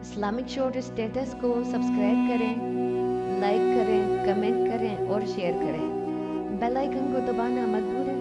Islamic short status کو subscribe کریں، like کریں، کمنٹ کریں اور شیئر کریں۔ بیل آئیکن کو دبانا مت بھولیں۔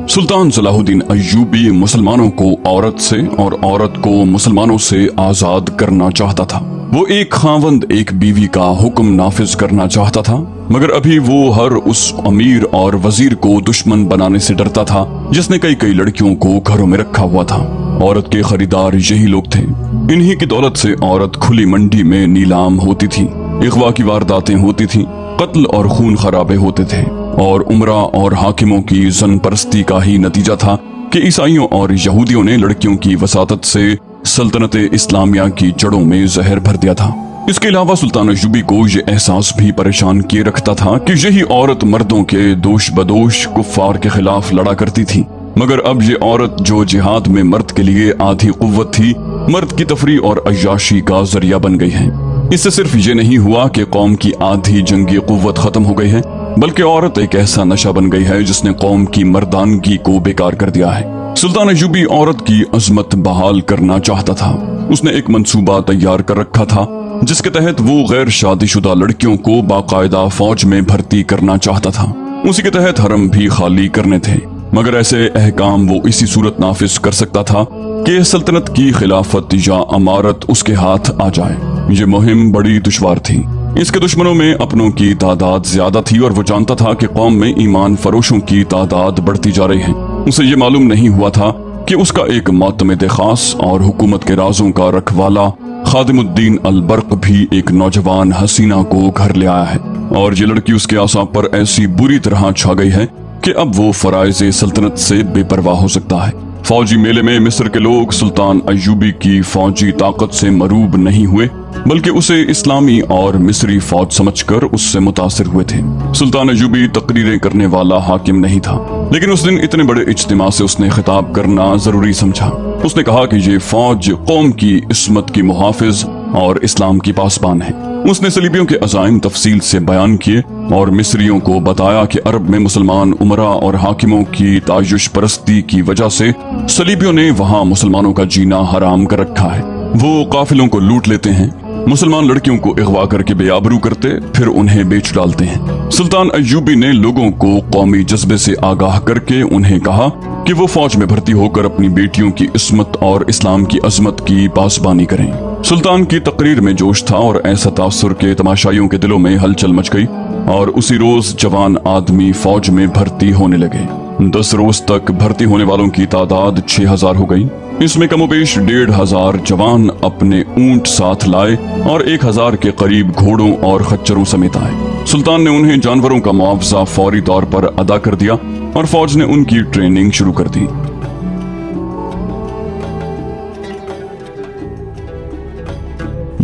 سلطان صلاح الدین ایوبی مسلمانوں کو عورت سے اور عورت کو مسلمانوں سے آزاد کرنا چاہتا تھا۔ وہ ایک خاوند ایک بیوی کا حکم نافذ کرنا چاہتا تھا، مگر ابھی وہ ہر اس امیر اور وزیر کو دشمن بنانے سے ڈرتا تھا جس نے کئی لڑکیوں کو گھروں میں رکھا ہوا تھا۔ عورت کے خریدار یہی لوگ تھے۔ انہی کی دولت سے عورت کھلی منڈی میں نیلام ہوتی تھی، اغوا کی وارداتیں ہوتی تھیں، قتل اور خون خرابے ہوتے تھے، اور عمرا اور حاکموں کی زن پرستی کا ہی نتیجہ تھا کہ عیسائیوں اور یہودیوں نے لڑکیوں کی وساطت سے سلطنت اسلامیہ کی جڑوں میں زہر بھر دیا تھا۔ اس کے علاوہ سلطان ایوبی کو یہ احساس بھی پریشان کیے رکھتا تھا کہ یہی عورت مردوں کے دوش بدوش کفار کے خلاف لڑا کرتی تھی، مگر اب یہ عورت جو جہاد میں مرد کے لیے آدھی قوت تھی، مرد کی تفریح اور عیاشی کا ذریعہ بن گئی ہے۔ اس سے صرف یہ نہیں ہوا کہ قوم کی آدھی جنگی قوت ختم ہو گئی ہے، بلکہ عورت ایک ایسا نشہ بن گئی ہے جس نے قوم کی مردانگی کو بیکار کر دیا ہے۔ سلطان ایوبی عورت کی عظمت بحال کرنا چاہتا تھا۔ اس نے ایک منصوبہ تیار کر رکھا تھا جس کے تحت وہ غیر شادی شدہ لڑکیوں کو باقاعدہ فوج میں بھرتی کرنا چاہتا تھا۔ اسی کے تحت حرم بھی خالی کرنے تھے، مگر ایسے احکام وہ اسی صورت نافذ کر سکتا تھا کہ سلطنت کی خلافت یا امارت اس کے ہاتھ آ جائے۔ یہ مہم بڑی دشوار تھی۔ اس کے دشمنوں میں اپنوں کی تعداد زیادہ تھی اور وہ جانتا تھا کہ قوم میں ایمان فروشوں کی تعداد بڑھتی جا رہی ہے۔ اسے یہ معلوم نہیں ہوا تھا کہ اس کا ایک معتمد خاص اور حکومت کے رازوں کا رکھوالا خادم الدین البرق بھی ایک نوجوان حسینہ کو گھر لے آیا ہے، اور یہ لڑکی اس کے اعصاب پر ایسی بری طرح چھا گئی ہے کہ اب وہ فرائض سلطنت سے بے پرواہ ہو سکتا ہے۔ فوجی میلے میں مصر کے لوگ سلطان ایوبی کی فوجی طاقت سے مروب نہیں ہوئے، بلکہ اسے اسلامی اور مصری فوج سمجھ کر اس سے متاثر ہوئے تھے۔ سلطان ایوبی تقریریں کرنے والا حاکم نہیں تھا، لیکن اس دن اتنے بڑے اجتماع سے اس نے خطاب کرنا ضروری سمجھا۔ اس نے کہا کہ یہ فوج قوم کی عصمت کی محافظ اور اسلام کی پاسبان ہے۔ اس نے صلیبیوں کے عزائم تفصیل سے بیان کیے اور مصریوں کو بتایا کہ عرب میں مسلمان عمرا اور حاکموں کی تعیش پرستی کی وجہ سے صلیبیوں نے وہاں مسلمانوں کا جینا حرام کر رکھا ہے۔ وہ قافلوں کو لوٹ لیتے ہیں، مسلمان لڑکیوں کو اغوا کر کے بے آبرو کرتے، پھر انہیں بیچ ڈالتے ہیں۔ سلطان ایوبی نے لوگوں کو قومی جذبے سے آگاہ کر کے انہیں کہا کہ وہ فوج میں بھرتی ہو کر اپنی بیٹیوں کی عصمت اور اسلام کی عظمت کی پاسبانی کریں۔ سلطان کی تقریر میں جوش تھا اور ایسا تاثر کہ تماشائیوں کے دلوں میں ہلچل مچ گئی، اور اسی روز جوان آدمی فوج میں بھرتی ہونے لگے۔ 10 روز تک بھرتی ہونے والوں کی تعداد 6000 ہو گئی۔ اس میں کم و بیش 1500 جوان اپنے اونٹ ساتھ لائے اور 1000 کے قریب گھوڑوں اور خچروں سمیت آئے۔ سلطان نے انہیں جانوروں کا معاوضہ فوری طور پر ادا کر دیا اور فوج نے ان کی ٹریننگ شروع کر دی۔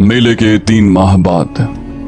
میلے کے 3 ماہ بعد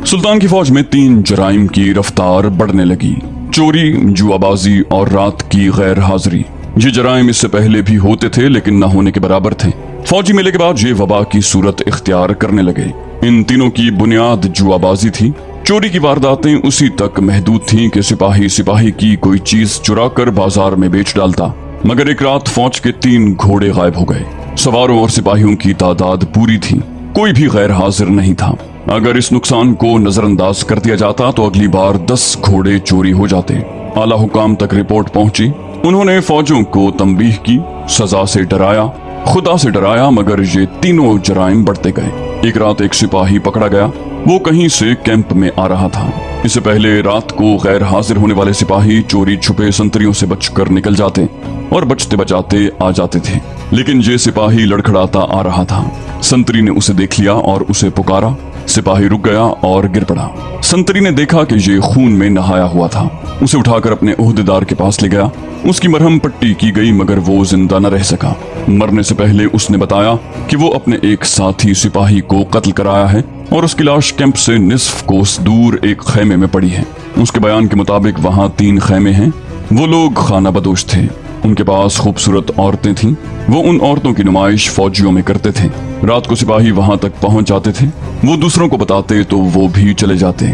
سلطان کی فوج میں 3 جرائم کی رفتار بڑھنے لگی: چوری، جوا بازی اور رات کی غیر حاضری۔ یہ جرائم اس سے پہلے بھی ہوتے تھے لیکن نہ ہونے کے برابر تھے۔ فوجی میلے کے بعد یہ وبا کی صورت اختیار کرنے لگے۔ ان تینوں کی بنیاد جوا بازی تھی۔ چوری کی وارداتیں اسی تک محدود تھیں کہ سپاہی کی کوئی چیز چرا کر بازار میں بیچ ڈالتا، مگر ایک رات فوج کے 3 گھوڑے غائب ہو گئے۔ سواروں اور سپاہیوں کی تعداد پوری تھی، کوئی بھی غیر حاضر نہیں تھا۔ اگر اس نقصان کو نظر انداز کر دیا جاتا تو اگلی بار 10 گھوڑے چوری ہو جاتے۔ اعلیٰ حکام تک رپورٹ پہنچی۔ انہوں نے فوجوں کو تنبیہ کی، سزا سے ڈرایا، خدا سے ڈرایا، مگر یہ تینوں جرائم بڑھتے گئے۔ ایک رات ایک سپاہی پکڑا گیا۔ وہ کہیں سے کیمپ میں آ رہا تھا۔ اس سے پہلے رات کو غیر حاضر ہونے والے سپاہی چوری چھپے سنتریوں سے بچ کر نکل جاتے اور بچتے بچاتے آ جاتے تھے، لیکن یہ سپاہی لڑکھڑاتا آ رہا تھا۔ سنتری نے اسے دیکھ لیا اور اسے پکارا۔ سپاہی رک گیا اور گر پڑا۔ سنتری نے دیکھا کہ یہ خون میں نہایا ہوا تھا۔ اسے اٹھا کر اپنے عہدیدار کے پاس لے گیا۔ اس کی مرہم پٹی کی گئی مگر وہ زندہ نہ رہ سکا۔ مرنے سے پہلے اس نے بتایا کہ وہ اپنے ایک ساتھی سپاہی کو قتل کرایا ہے اور اس کی لاش کیمپ سے نصف کوس دور ایک خیمے میں پڑی ہے۔ اس کے بیان کے مطابق وہاں 3 خیمے ہیں۔ وہ لوگ خانہ بدوش تھے۔ ان کے پاس خوبصورت عورتیں تھیں۔ وہ ان عورتوں کی نمائش فوجیوں میں کرتے تھے۔ رات کو سپاہی وہاں تک پہنچ جاتے تھے۔ وہ دوسروں کو بتاتے تو وہ بھی چلے جاتے۔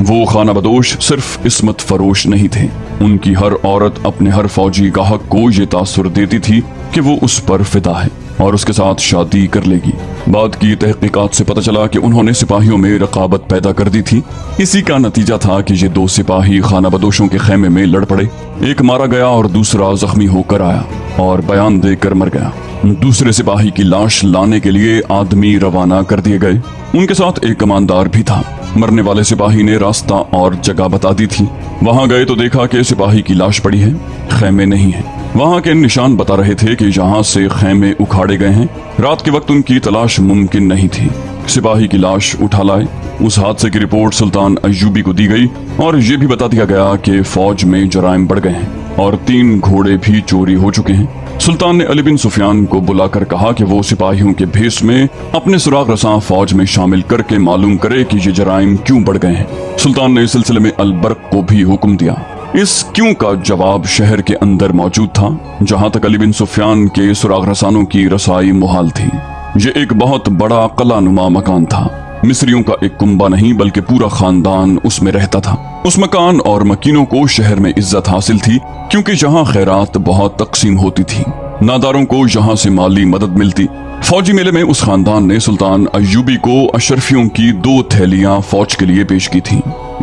وہ خانہ بدوش صرف عصمت فروش نہیں تھے۔ ان کی ہر عورت اپنے ہر فوجی گاہک کو یہ تاثر دیتی تھی کہ وہ اس پر فدا ہے۔ और उसके साथ शादी कर लेगी। बाद की तहकीकात से पता चला कि उन्होंने सिपाहियों में रकाबत पैदा कर दी थी। इसी का नतीजा था कि ये दो सिपाही खाना बदोशों के खेमे में लड़ पड़े। एक मारा गया और दूसरा जख्मी होकर आया और बयान देकर मर गया। दूसरे सिपाही की लाश लाने के लिए आदमी रवाना कर दिए गए। उनके साथ एक कमानदार भी था। मरने वाले सिपाही ने रास्ता और जगह बता दी थी। वहां गए तो देखा कि सिपाही की लाश पड़ी है, खेमे नहीं है। वहां के निशान बता रहे थे कि जहां से खेमे उखाड़े गए हैं, रात के वक्त उनकी तलाश मुमकिन नहीं थी। सिपाही की लाश उठा लाए। उस हादसे की रिपोर्ट सुल्तान अय्यूबी को दी गई और ये भी बता दिया गया कि फौज में जराइम बढ़ गए हैं और 3 घोड़े भी चोरी हो चुके हैं। सुल्तान ने अली बिन सुफियान को बुलाकर कहा कि वो सिपाहियों के भेष में अपने सुराग रसां फौज में शामिल करके मालूम करे कि ये जराइम क्यों बढ़ गए हैं। सुल्तान ने इस सिलसिले में अलबर्क को भी हुक्म दिया। इस क्यों का जवाब शहर के अंदर मौजूद था, जहां तक अली बिन सुफियान के सुराग रसानों की रसाई मुहाल थी। ये एक बहुत बड़ा कलानुमा मकान था। मिस्रियों का एक कुंबा नहीं बल्कि पूरा खानदान उसमें रहता था। उस मकान और मकीनों को शहर में इज्जत हासिल थी क्योंकि यहाँ खैरात बहुत तकसीम होती थी। नादारों को यहाँ से माली मदद मिलती। फौजी मेले में उस खानदान ने सुल्तान अय्यूबी को अशरफियों की 2 थैलियां फौज के लिए पेश की थी।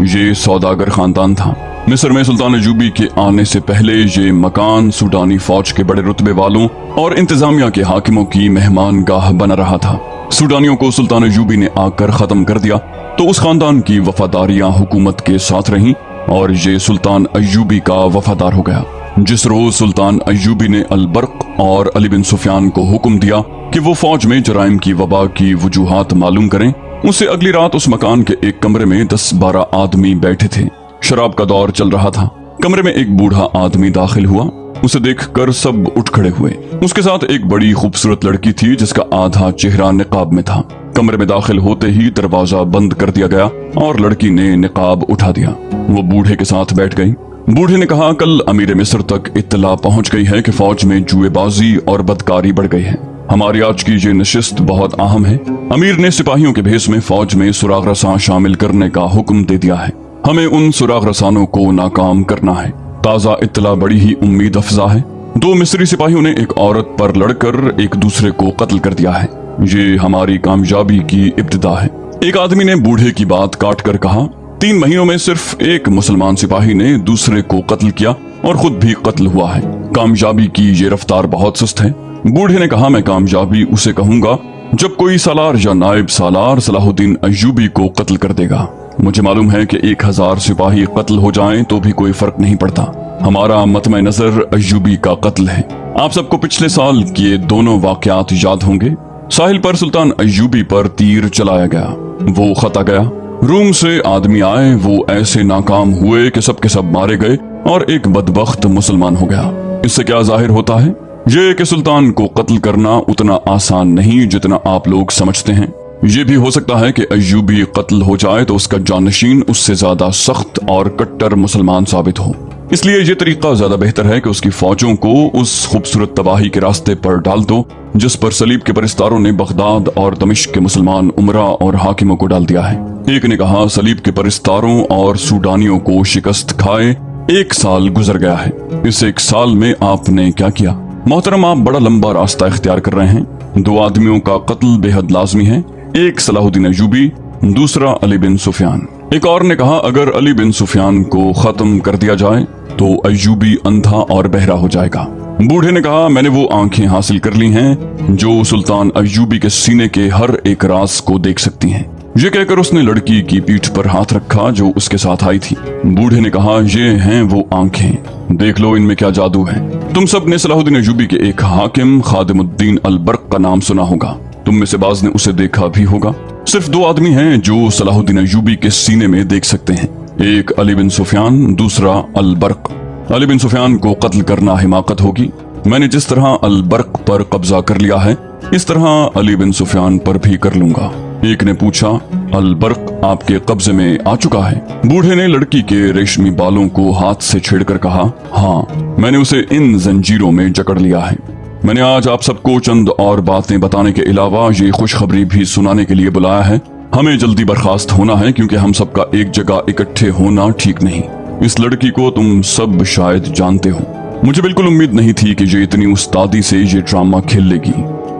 ये सौदागर खानदान था। मिस्र में सुल्तान अय्यूबी के आने से पहले ये मकान सूडानी फौज के बड़े रुतबे वालों और इंतजामिया के हाकिमों की मेहमान गाह बना रहा था। सूडानियों को सुल्तान अय्यूबी ने आकर खत्म कर दिया तो उस खानदान की वफादारियां हुकूमत के साथ रहीं और ये सुल्तान अय्यूबी का वफादार हो गया। जिस रोज सुल्तान अय्यूबी ने अलबर्क और अली बिन सुफियान को हुक्म दिया कि वो फौज में जराइम की वबा की वजूहात मालूम करें, उससे अगली रात उस मकान के एक कमरे में 10-12 आदमी बैठे थे। शराब का दौर चल रहा था। कमरे में एक बूढ़ा आदमी दाखिल हुआ। उसे देखकर सब उठ खड़े हुए। उसके साथ एक बड़ी खूबसूरत लड़की थी जिसका आधा चेहरा निकाब में था। कमरे में दाखिल होते ही दरवाजा बंद कर दिया गया और लड़की ने निकाब उठा दिया। वो बूढ़े के साथ बैठ गई। बूढ़े ने कहा, कल अमीर मिस्र तक इत्तला पहुंच गई है कि फौज में जुएबाजी और बदकारी बढ़ गई है। हमारी आज की ये नशिस्त बहुत अहम है। अमीर ने सिपाहियों के भेष में फौज में सुराग रसां शामिल करने का हुक्म दे दिया है। हमें उन सुराग रसानों को नाकाम करना है। ताजा इत्तला बड़ी ही उम्मीद अफजा है। 2 मिस्री सिपाहियों ने एक औरत पर लड़कर एक दूसरे को कत्ल कर दिया है। ये हमारी कामयाबी की इब्तिदा है। एक आदमी ने बूढ़े की बात काट कर कहा, 3 महीनों में सिर्फ एक मुसलमान सिपाही ने दूसरे को कत्ल किया और खुद भी कत्ल हुआ है। कामयाबी की ये रफ्तार बहुत सुस्त है। बूढ़े ने कहा, मैं कामयाबी उसे कहूंगा जब कोई सालार या नायब सालार सलाहुद्दीन अय्यूबी को कत्ल कर देगा। मुझे मालूम है कि 1000 सिपाही कत्ल हो जाएं तो भी कोई फर्क नहीं पड़ता। हमारा मतमे नजर अय्यूबी का कत्ल है। आप सबको पिछले साल के दोनों वाकयात याद होंगे। साहिल पर सुल्तान अय्यूबी पर तीर चलाया गया, वो खता गया। रूम से आदमी आए, वो ऐसे नाकाम हुए कि सब के सब मारे गए और एक बदबख्त मुसलमान हो गया। इससे क्या जाहिर होता है? ये कि सुल्तान को कत्ल करना उतना आसान नहीं जितना आप लोग समझते हैं। ये भी हो सकता है कि अय्यूबी कत्ल हो जाए तो उसका जानशीन उससे ज्यादा सख्त और कट्टर मुसलमान साबित हो। इसलिए ये तरीका ज्यादा बेहतर है कि उसकी फौजों को उस खूबसूरत तबाही के रास्ते पर डाल दो जिस पर सलीब के परिस्तारों ने बगदाद और दमिश्क के मुसलमान उमरा और हाकिमों को डाल दिया है। एक ने कहा, सलीब के परिस्तारों और सूडानियों को शिकस्त खाए 1 साल गुजर गया है। इस 1 साल में आपने क्या किया? मोहतरम, आप बड़ा लंबा रास्ता इख्तियार कर रहे हैं। 2 आदमियों का कत्ल बेहद लाजमी है, एक सलाहुद्दीन अय्यूबी, दूसरा अली बिन सुफियान। एक और ने कहा, अगर अली बिन सुफियान को खत्म कर दिया जाए तो अय्यूबी अंधा और बहरा हो जाएगा। बूढ़े ने कहा, मैंने वो आंखें हासिल कर ली हैं जो सुल्तान अय्यूबी के सीने के हर एक राज को देख सकती हैं। ये कहकर उसने लड़की की पीठ पर हाथ रखा जो उसके साथ आई थी। बूढ़े ने कहा, ये हैं वो आंखें, देख लो इनमें क्या जादू है। तुम सब ने सलाहुद्दीन अय्यूबी के एक हाकिम खादिमुद्दीन अलबर्क का नाम सुना होगा। तुम में से बाज ने उसे देखा भी होगा। सिर्फ 2 आदमी हैं जो सलाहुद्दीन अय्यूबी के सीने में देख सकते हैं, एक अली बिन सुफियान, दूसरा अलबर्क। अली बिन सुफियान को कत्ल करना हिमाकत होगी। मैंने जिस तरह अलबर्क पर कब्जा कर लिया है इस तरह अली बिन सुफियान पर भी कर लूंगा। एक ने पूछा, अलबर्क आपके कब्जे में आ चुका है? बूढ़े ने लड़की के रेशमी बालों को हाथ से छेड़कर कहा, हाँ, मैंने उसे इन जंजीरों में जकड़ लिया है। मैंने आज आप सबको चंद और बातें बताने के अलावा ये खुशखबरी भी सुनाने के लिए बुलाया है। हमें जल्दी बर्खास्त होना है क्योंकि हम सबका एक जगह इकट्ठे होना ठीक नहीं। इस लड़की को तुम सब शायद जानते हो। मुझे बिल्कुल उम्मीद नहीं थी कि ये इतनी उस्तादी से ये ड्रामा खेल लेगी।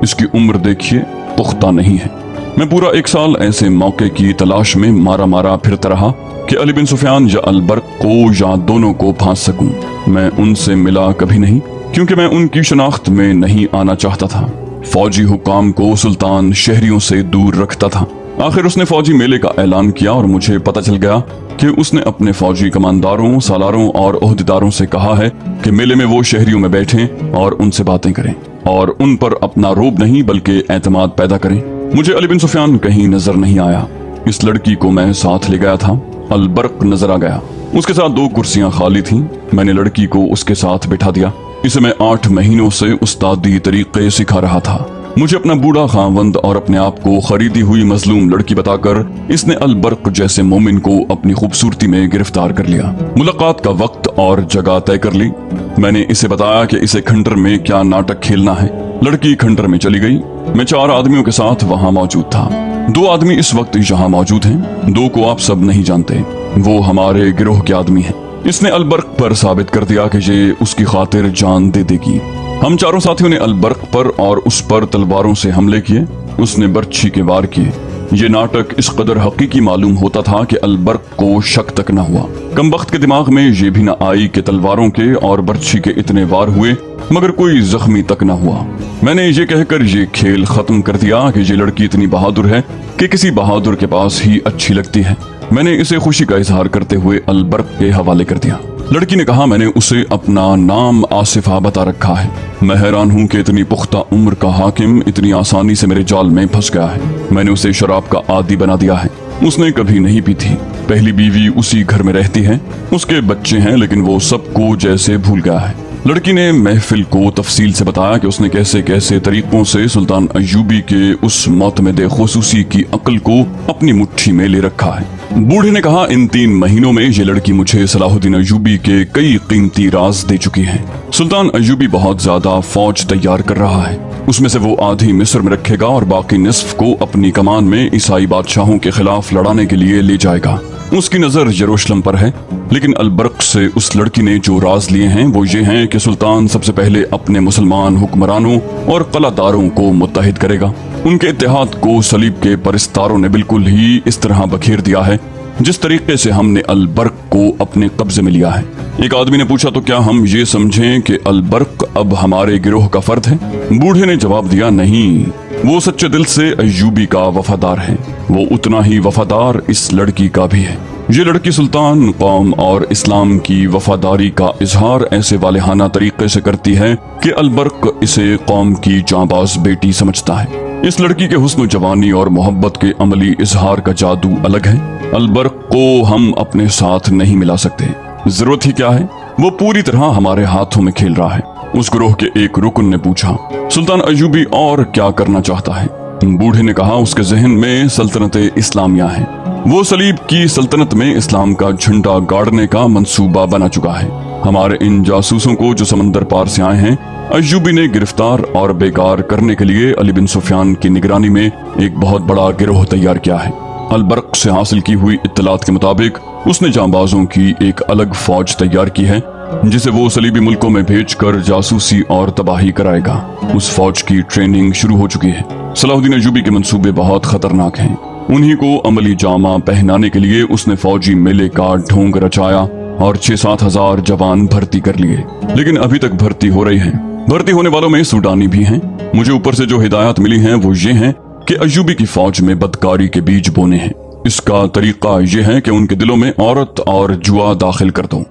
इसकी उम्र देखिए, पुख्ता नहीं है। मैं पूरा 1 साल ऐसे मौके की तलाश में मारा मारा फिरता रहा कि अली बिन सुफियान या अलबर्क को या दोनों को फांस सकूं। मैं उनसे मिला कभी नहीं, क्योंकि मैं उनकी शनाख्त में नहीं आना चाहता था। फौजी हुकाम को सुल्तान शहरियों से दूर रखता था। आखिर उसने फौजी मेले का ऐलान किया और मुझे पता चल गया कि उसने अपने फौजी कमांडारों, सालारों और ओहदेदारों से कहा है कि मेले में वो शहरियों में बैठें और उनसे बातें करें और उन पर अपना रोब नहीं बल्कि एतमाद पैदा करें। मुझे अली बिन सुफियान कहीं नजर नहीं आया। इस लड़की को मैं साथ ले गया था। अलबर्क नजर आ गया। उसके साथ 2 कुर्सियां खाली थीं। मैंने लड़की को उसके साथ बिठा दिया। इसे मैं 8 महीनों से उस्तादी तरीके सिखा रहा था। मुझे अपना बूढ़ा खावंद और अपने आप को खरीदी हुई मजलूम लड़की बताकर इसने अलबर्क जैसे मोमिन को अपनी खूबसूरती में गिरफ्तार कर लिया। मुलाकात का वक्त और जगह तय कर ली। मैंने इसे बताया कि इसे खंडर में क्या नाटक खेलना है। लड़की खंडर में चली गई। मैं 4 आदमियों के साथ वहां मौजूद था। 2 आदमी इस वक्त यहाँ मौजूद हैं। 2 को आप सब नहीं जानते। वो हमारे गिरोह के आदमी हैं। इसने अलबर्क पर साबित कर दिया कि ये उसकी खातिर जान दे देगी। हम चारों साथियों ने अलबर्क पर और उस पर तलवारों से हमले किए। उसने बर्छी के वार किए। ये नाटक इस कदर हकीकी मालूम होता था कि अलबर्क को शक तक न हुआ। कमबख्त के दिमाग में ये भी न आई कि तलवारों के और बर्छी के इतने वार हुए मगर कोई जख्मी तक न हुआ। मैंने ये कहकर ये खेल खत्म कर दिया कि ये लड़की इतनी बहादुर है कि किसी बहादुर के पास ही अच्छी लगती है। मैंने इसे खुशी का इजहार करते हुए अलबर्क के हवाले कर दिया। लड़की ने कहा, मैंने उसे अपना नाम आसिफा बता रखा है। मैं हैरान हूँ कि इतनी पुख्ता उम्र का हाकिम इतनी आसानी से मेरे जाल में फंस गया है। मैंने उसे शराब का आदी बना दिया है। उसने कभी नहीं पी थी। पहली बीवी उसी घर में रहती है। उसके बच्चे हैं लेकिन वो सबको जैसे भूल गया है। लड़की ने महफिल को तफसील से बताया कि उसने कैसे कैसे तरीकों से सुल्तान अय्यूबी के उस मौतमिद खुसूसी की अक्ल को अपनी मुट्ठी में ले रखा है। बूढ़े ने कहा, इन 3 महीनों में ये लड़की मुझे सलाहुद्दीन अय्यूबी के कई कीमती राज दे चुकी है। सुल्तान अय्यूबी बहुत ज्यादा फौज तैयार कर रहा है। उसमें से वो आधी मिस्र में रखेगा और बाकी निस्फ को अपनी कमान में ईसाई बादशाहों के खिलाफ लड़ाने के लिए ले जाएगा। उसकी नजर यरूशलेम पर है। लेकिन अलबर्क से उस लड़की ने जो राज लिए हैं वो ये हैं कि सुल्तान सबसे पहले अपने मुसलमान हुक्मरानों और कलादारों को मुत्तहिद करेगा। उनके इत्तेहाद को सलीब के परिस्तारों ने बिल्कुल ही इस तरह बखेर दिया है जिस तरीके से हमने अलबर्क को अपने कब्जे में लिया है। एक आदमी ने पूछा, तो क्या हम ये समझें कि अलबर्क अब हमारे गिरोह का फर्द है? बूढ़े ने जवाब दिया, नहीं, वो सच्चे दिल से अय्यूबी का वफादार है। वो उतना ही वफादार इस लड़की का भी है। ये लड़की सुल्तान, कौम और इस्लाम की वफादारी का इजहार ऐसे वालेहाना तरीके से करती है कि अलबर्क इसे कौम की जांबाज बेटी समझता है। इस लड़की के हुस्न जवानी और मोहब्बत के अमली इजहार का जादू अलग है। अलबर्क को हम अपने साथ नहीं मिला सकते। जरूरत ही क्या है? वो पूरी तरह हमारे हाथों में खेल रहा है। उस गिरोह के एक रुकन ने पूछा, सुल्तान अय्यूबी और क्या करना चाहता है? बूढ़े ने कहा, उसके जहन में सल्तनत इस्लामिया है। वो सलीब की सल्तनत में इस्लाम का झंडा गाड़ने का मंसूबा बना चुका है। हमारे इन जासूसों को जो समंदर पार से आए हैं अय्यूबी ने गिरफ्तार और बेकार करने के लिए अली बिन सुफियान की निगरानी में एक बहुत बड़ा गिरोह तैयार किया है। अलबर्क से हासिल की हुई इत्तलात के मुताबिक उसने जांबाजों की एक अलग फौज तैयार की है जिसे वो सलीबी मुल्कों में भेजकर जासूसी और तबाही कराएगा। उस फौज की ट्रेनिंग शुरू हो चुकी है। सलाहुद्दीन अय्यूबी के मंसूबे बहुत खतरनाक हैं। उन्हीं को अमली जामा पहनाने के लिए उसने फौजी मेले का ढोंग रचाया और 6-7 हजार जवान भर्ती कर लिए। लेकिन अभी तक भर्ती हो रही है। भर्ती होने वालों में सूडानी भी हैं। मुझे ऊपर से जो हिदायत मिली हैं वो ये हैं कि अय्यूबी की फौज में बदकारी के बीज बोने हैं। इसका तरीका यह है कि उनके दिलों में औरत और जुआ दाखिल कर दो।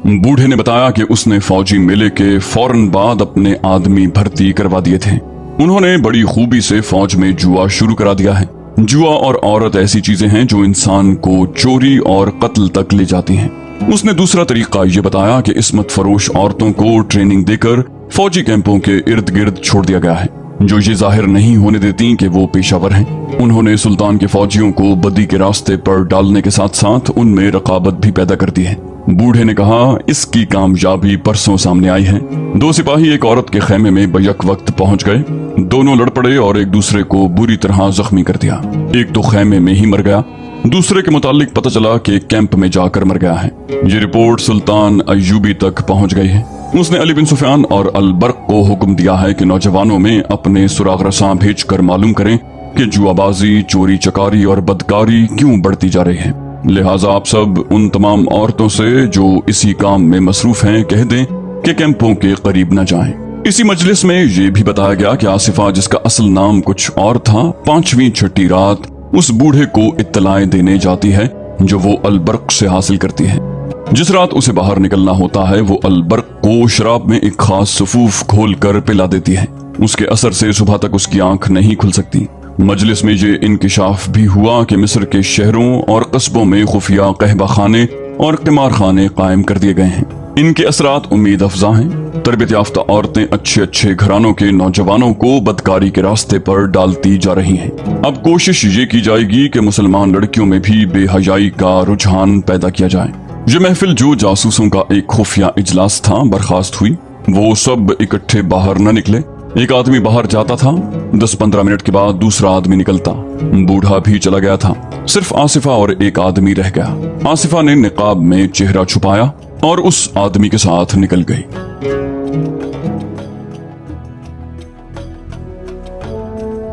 बूढ़े ने बताया कि उसने फौजी मेले के फौरन बाद अपने आदमी भर्ती करवा दिए थे। उन्होंने बड़ी खूबी से फौज में जुआ शुरू करा दिया है। जुआ और औरत ऐसी चीजें हैं जो इंसान को चोरी और कत्ल तक ले जाती हैं। उसने दूसरा तरीका ये बताया कि इस्मत फरोश औरतों को ट्रेनिंग देकर फौजी कैंपों के इर्द गिर्द छोड़ दिया गया है जो ये जाहिर नहीं होने देती कि वो पेशावर हैं। उन्होंने सुल्तान के फौजियों को बदी के रास्ते पर डालने के साथ साथ उनमें रकाबत भी पैदा कर दी है। बूढ़े ने कहा, इसकी कामयाबी परसों सामने आई है। 2 सिपाही एक औरत के खेमे में बैक वक्त पहुंच गए। दोनों लड़ पड़े और एक दूसरे को बुरी तरह जख्मी कर दिया। एक तो खेमे में ही मर गया, दूसरे के मुतालिक पता चला कि कैंप में जाकर मर गया है। ये रिपोर्ट सुल्तान अय्यूबी तक पहुंच गई है। उसने अली बिन सुफियान और अल-बर्क को हुक्म दिया है कि नौजवानों में अपने सुराग रसां भेजकर मालूम करें कि जुआबाजी, चोरी चकारी और बदकारी क्यों बढ़ती जा रही है। लिहाजा आप सब उन तमाम औरतों से जो इसी काम में मसरूफ हैं कह दें कि कैंपों के करीब न जाएं। इसी मजलिस में ये भी बताया गया कि आसिफा, जिसका असल नाम कुछ और था, 5वीं छठी रात उस बूढ़े को इत्तलाएं देने जाती है जो वो अल-बर्क से हासिल करती है। जिस रात उसे बाहर निकलना होता है वो अल-बर्क को शराब में एक खास सफूफ खोल कर पिला देती है। उसके असर से सुबह तक उसकी आंख नहीं खुल सकती। मजलिस में ये इंकिशाफ भी हुआ कि मिस्र के शहरों और कस्बों में खुफिया कहवा खाने और किमार खाने कायम कर दिए गए हैं। इनके असरात उम्मीद अफजा हैं। तरबियत याफ्ता औरतें अच्छे अच्छे घरानों के नौजवानों को बदकारी के रास्ते पर डालती जा रही हैं। अब कोशिश ये की जाएगी कि मुसलमान लड़कियों में भी बेहयाई का रुझान पैदा किया जाए। ये महफिल जो जासूसों का एक खुफिया इजलास था, बर्खास्त हुई। वो सब इकट्ठे बाहर न निकले। एक आदमी बाहर जाता था, 10-15 मिनट के बाद दूसरा आदमी निकलता। बूढ़ा भी चला गया था, सिर्फ आसिफा और एक आदमी रह गया। आसिफा ने निकाब में चेहरा छुपाया और उस आदमी के साथ निकल गई।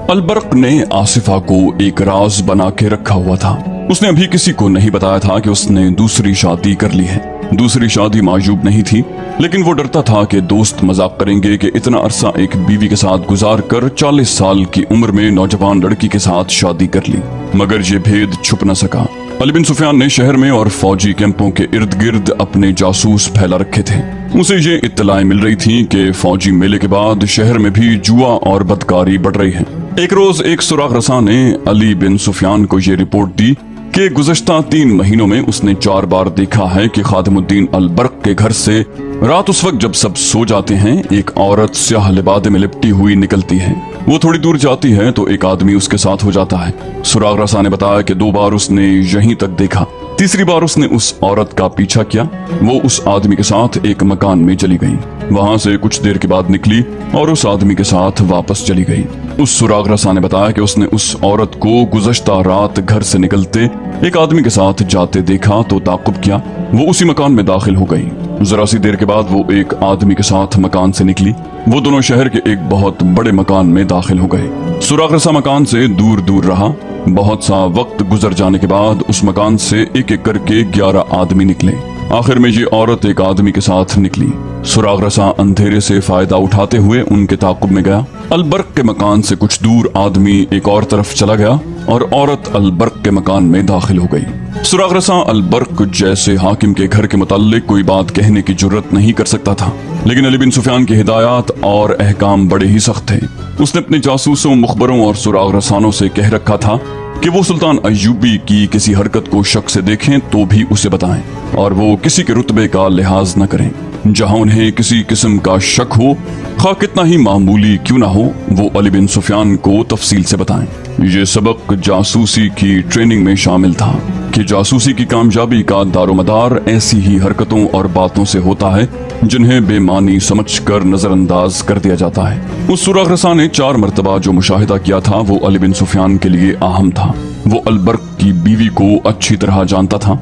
अल-बर्क ने आसिफा को एक राज बना के रखा हुआ था। उसने अभी किसी को नहीं बताया था कि उसने दूसरी शादी कर ली है। दूसरी शादी मायूब नहीं थी, लेकिन वो डरता था कि दोस्त मजाक करेंगे कि इतना अरसा एक बीवी के साथ गुजार कर 40 साल की उम्र में नौजवान लड़की के साथ शादी कर ली। मगर ये भेद छुप न सका। अली बिन सुफियान ने शहर में और फौजी कैंपों के इर्द गिर्द अपने जासूस फैला रखे थे। उसे ये इत्तलाएं मिल रही थी कि फौजी मेले के बाद शहर में भी जुआ और बदकारी बढ़ रही है। एक रोज एक सुराग रसा ने अली बिन सुफियान को ये रिपोर्ट दी कि गुज़श्ता 3 महीनों में उसने 4 बार देखा है कि खादिमुद्दीन अल-बर्क के घर से रात उस वक्त जब सब सो जाते हैं एक औरत स्याह लिबादे में लिपटी हुई निकलती है। वो थोड़ी दूर जाती है तो एक आदमी उसके साथ हो जाता है। सुराग रसा ने बताया कि 2 बार उसने यहीं तक देखा। तीसरी बार उसने उस औरत का पीछा किया। वो उस आदमी के साथ एक मकान में चली गई। वहां से कुछ देर के बाद निकली और उस आदमी के साथ वापस चली गई। उस सुराग रसा ने बताया कि उसने उस औरत को गुज़श्ता रात घर से निकलते एक आदमी के साथ जाते देखा तो ताक़ुब किया। वो उसी मकान में दाखिल हो गई। जरा सी देर के बाद वो एक आदमी के साथ मकान से निकली। वो दोनों शहर के एक बहुत बड़े मकान में दाखिल हो गए। सुराग रसा मकान से दूर दूर रहा। बहुत सा वक्त गुजर जाने के बाद उस मकान से एक एक करके 11 आदमी निकले। आखिर में ये औरत एक आदमी के साथ निकली। सुराग रसा अंधेरे से फायदा उठाते हुए उनके ताक़ुब में गया। अल-बर्क के मकान से कुछ दूर आदमी एक और तरफ चला गया और औरत अल-बर्क के मकान में दाखिल हो गई। सुराग रसा अल-बर्क जैसे हाकिम के घर के मुताल्लिक कोई बात कहने की जुर्रत नहीं कर सकता था, लेकिन अली बिन सुफियान की हिदायत और अहकाम बड़े ही सख्त थे। उसने अपने जासूसों, मुखबरों और सुराग रसानों से कह रखा था कि वो सुल्तान अय्यूबी की किसी हरकत को शक से देखें तो भी उसे बताएं और वो किसी के रुतबे का लिहाज न करें। जहां उन्हें किसी किस्म का शक हो, खा कितना ही मामूली क्यों ना हो, वो अली बिन सुफियान को तफसील से बताएं। ये सबक जासूसी की ट्रेनिंग में शामिल था कि जासूसी की कामयाबी का दारोमदार ऐसी ही हरकतों और बातों से होता है जिन्हें बेमानी समझकर नजरअंदाज कर दिया जाता है। उस सुराग रसा ने 4 मरतबा जो मुशाहिदा किया था वो अली बिन सुफियान के लिए अहम था। वो अल-बर्क की बीवी को अच्छी तरह जानता था।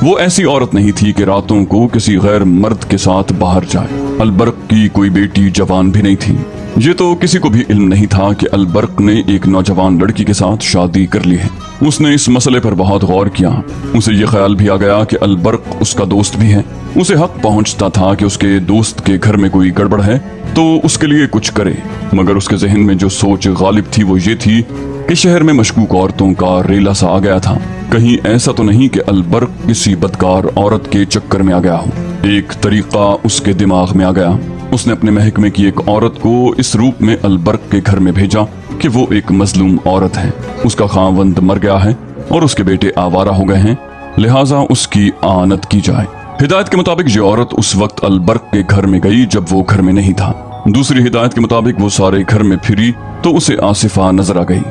वो ऐसी औरत नहीं थी कि रातों को किसी गैर मर्द के साथ बाहर जाए। अल-बर्क की कोई बेटी जवान भी नहीं थी। ये तो किसी को भी इल्म नहीं था कि अल-बर्क ने एक नौजवान लड़की के साथ शादी कर ली है। उसने इस मसले पर बहुत गौर किया। उसे ये ख्याल भी आ गया कि अल-बर्क उसका दोस्त भी है। उसे हक पहुंचता था कि उसके दोस्त के घर में कोई गड़बड़ है तो उसके लिए कुछ करे, मगर उसके जहन में जो सोच गालिब थी वो ये थी कि शहर में मशकूक औरतों का रेला सा आ गया था। कहीं ऐसा तो नहीं कि अल-बर्क किसी बदकार औरत के चक्कर में आ गया हो। एक तरीका उसके दिमाग में आ गया। उसने अपने महकमे की एक औरत को इस रूप में अल-बर्क के घर में भेजा कि वो एक मजलूम औरत है, उसका खावंद मर गया है और उसके बेटे आवारा हो गए हैं, लिहाजा उसकी आनत की जाए। हिदायत के मुताबिक ये औरत उस वक्त अल-बर्क के घर में गई जब वो घर में नहीं था। दूसरी हिदायत के मुताबिक वो सारे घर में फिरी तो उसे आसिफा नजर आ गई।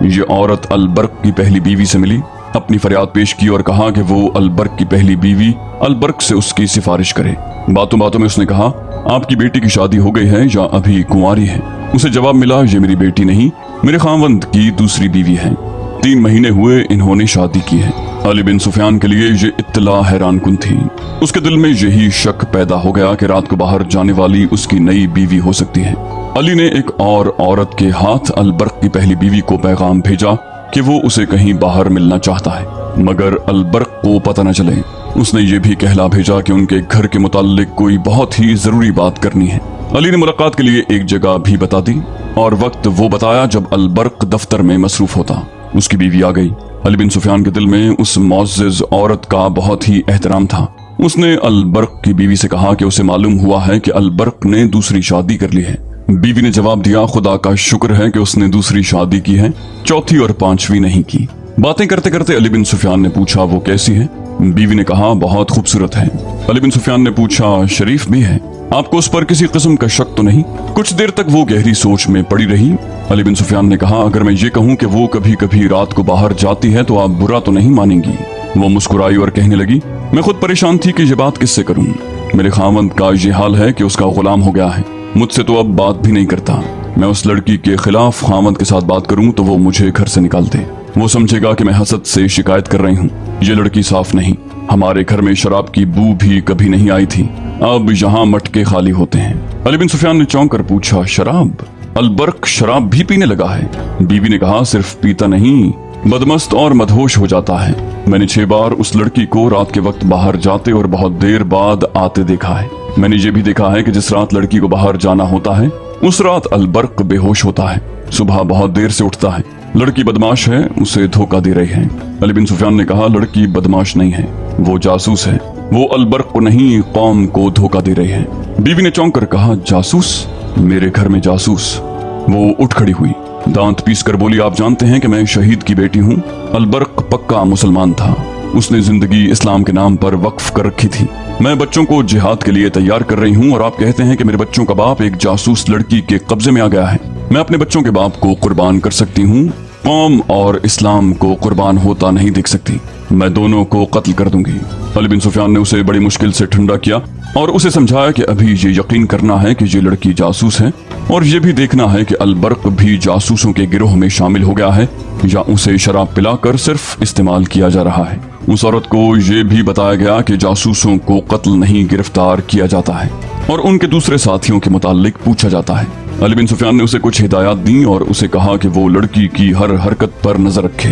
ये औरत अल-बर्क की पहली बीवी से मिली, अपनी फरियाद पेश की और कहा कि वो अल-बर्क की पहली बीवी अल-बर्क से उसकी सिफारिश करे। बातों बातों में उसने कहा, आपकी बेटी की शादी हो गई है या अभी कुंवारी है? उसे जवाब मिला, ये मेरी बेटी नहीं, मेरे खावंद की दूसरी बीवी है। 3 महीने हुए इन्होंने शादी की है। अली बिन सुफियान के लिए ये इत्तला हैरान कुन थी। उसके दिल में यही शक पैदा हो गया कि रात को बाहर जाने वाली उसकी नई बीवी हो सकती है। अली ने एक और औरत के हाथ अलबर्क की पहली बीवी को पैगाम भेजा कि वो उसे कहीं बाहर मिलना चाहता है, मगर अलबर्क को पता न चले। उसने ये भी कहला भेजा कि उनके घर के मुताल्लिक कोई बहुत ही जरूरी बात करनी है। अली ने मुलाकात के लिए एक जगह भी बता दी और वक्त वो बताया जब अलबर्क दफ्तर में मसरूफ होता। उसकी बीवी आ गई। अली बिन सुफियान के दिल में उस मुअज़्ज़िज़ औरत का बहुत ही एहतराम था। उसने अलबर्क की बीवी से कहा कि उसे मालूम हुआ है कि अलबर्क ने दूसरी शादी कर ली है। बीवी ने जवाब दिया, खुदा का शुक्र है कि उसने दूसरी शादी की है, चौथी और पांचवी नहीं की। बातें करते करते अली बिन सुफियान ने पूछा, वो कैसी है? बीवी ने कहा, बहुत खूबसूरत है। अली बिन सुफियान ने पूछा, शरीफ भी है? आपको उस पर किसी किस्म का शक तो नहीं? कुछ देर तक वो गहरी सोच में पड़ी रही। अली बिन सुफियान ने कहा, अगर मैं ये कहूँ कि वो कभी कभी रात को बाहर जाती है तो आप बुरा तो नहीं मानेंगी? वो मुस्कुराई और कहने लगी, मैं खुद परेशान थी कि ये बात किससे करूं। मेरे खामंद का ये हाल है कि उसका गुलाम हो गया है, मुझसे तो अब बात भी नहीं करता। मैं उस लड़की के खिलाफ खामंद के साथ बात करूं तो वो मुझे घर से निकाल दे। वो समझेगा कि मैं हसद से शिकायत कर रही हूँ। ये लड़की साफ नहीं। हमारे घर में शराब की बू भी कभी नहीं आई थी, अब यहाँ मटके खाली होते हैं। अली बिन सुफियान ने चौंक कर पूछा, शराब? अलबर्क शराब भी पीने लगा है? बीवी ने कहा, सिर्फ पीता नहीं, बदमस्त और मदहोश हो जाता है। मैंने 6 बार उस लड़की को रात के वक्त बाहर जाते और बहुत देर बाद आते देखा है। मैंने ये भी देखा है कि जिस रात लड़की को बाहर जाना होता है उस रात अलबर्क बेहोश होता है, सुबह बहुत देर से उठता है। लड़की बदमाश है, उसे धोखा दे रही है। अली बिन सुफियान ने कहा, लड़की बदमाश नहीं है, वो जासूस है। वो अलबर्क को नहीं, कौम को धोखा दे रही है। बीवी ने चौंक कर कहा, जासूस? मेरे घर में जासूस? वो उठ खड़ी हुई, दांत पीस कर बोली, आप जानते हैं कि मैं शहीद की बेटी हूँ। अलबर्क पक्का मुसलमान था। उसने जिंदगी इस्लाम के नाम पर वक्फ कर रखी थी। मैं बच्चों को जिहाद के लिए तैयार कर रही हूँ और आप कहते हैं कि मेरे बच्चों का बाप एक जासूस लड़की के कब्जे में आ गया है। मैं अपने बच्चों के बाप को कुर्बान कर सकती हूँ, कौम और इस्लाम को कुर्बान होता नहीं देख सकती। मैं दोनों को कत्ल कर दूंगी। अली बिन सुफियान ने उसे बड़ी मुश्किल से ठंडा किया और उसे समझाया कि अभी ये यकीन करना है कि ये लड़की जासूस है और ये भी देखना है कि अलबर्क भी जासूसों के गिरोह में शामिल हो गया है या उसे शराब पिलाकर सिर्फ इस्तेमाल किया जा रहा है। उस औरत को ये भी बताया गया कि जासूसों को कत्ल नहीं, गिरफ्तार किया जाता है और उनके दूसरे साथियों के मुताल्लिक पूछा जाता है। अली बिन सुफियान ने उसे कुछ हिदायत दी और उसे कहा कि वो लड़की की हर हरकत पर नजर रखे।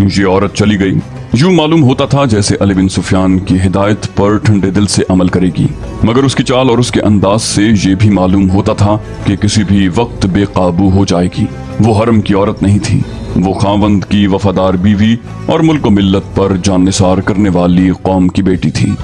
ये औरत चली गई। यूं मालूम होता था जैसे अली बिन सुफियान की हिदायत पर ठंडे दिल से अमल करेगी, मगर उसकी चाल और उसके अंदाज से ये भी मालूम होता था कि किसी भी वक्त बेकाबू हो जाएगी। वो हरम की औरत नहीं थी, वो खावंद की वफादार बीवी और मुल्क मिल्लत पर जान निसार करने वाली कौम की बेटी थी।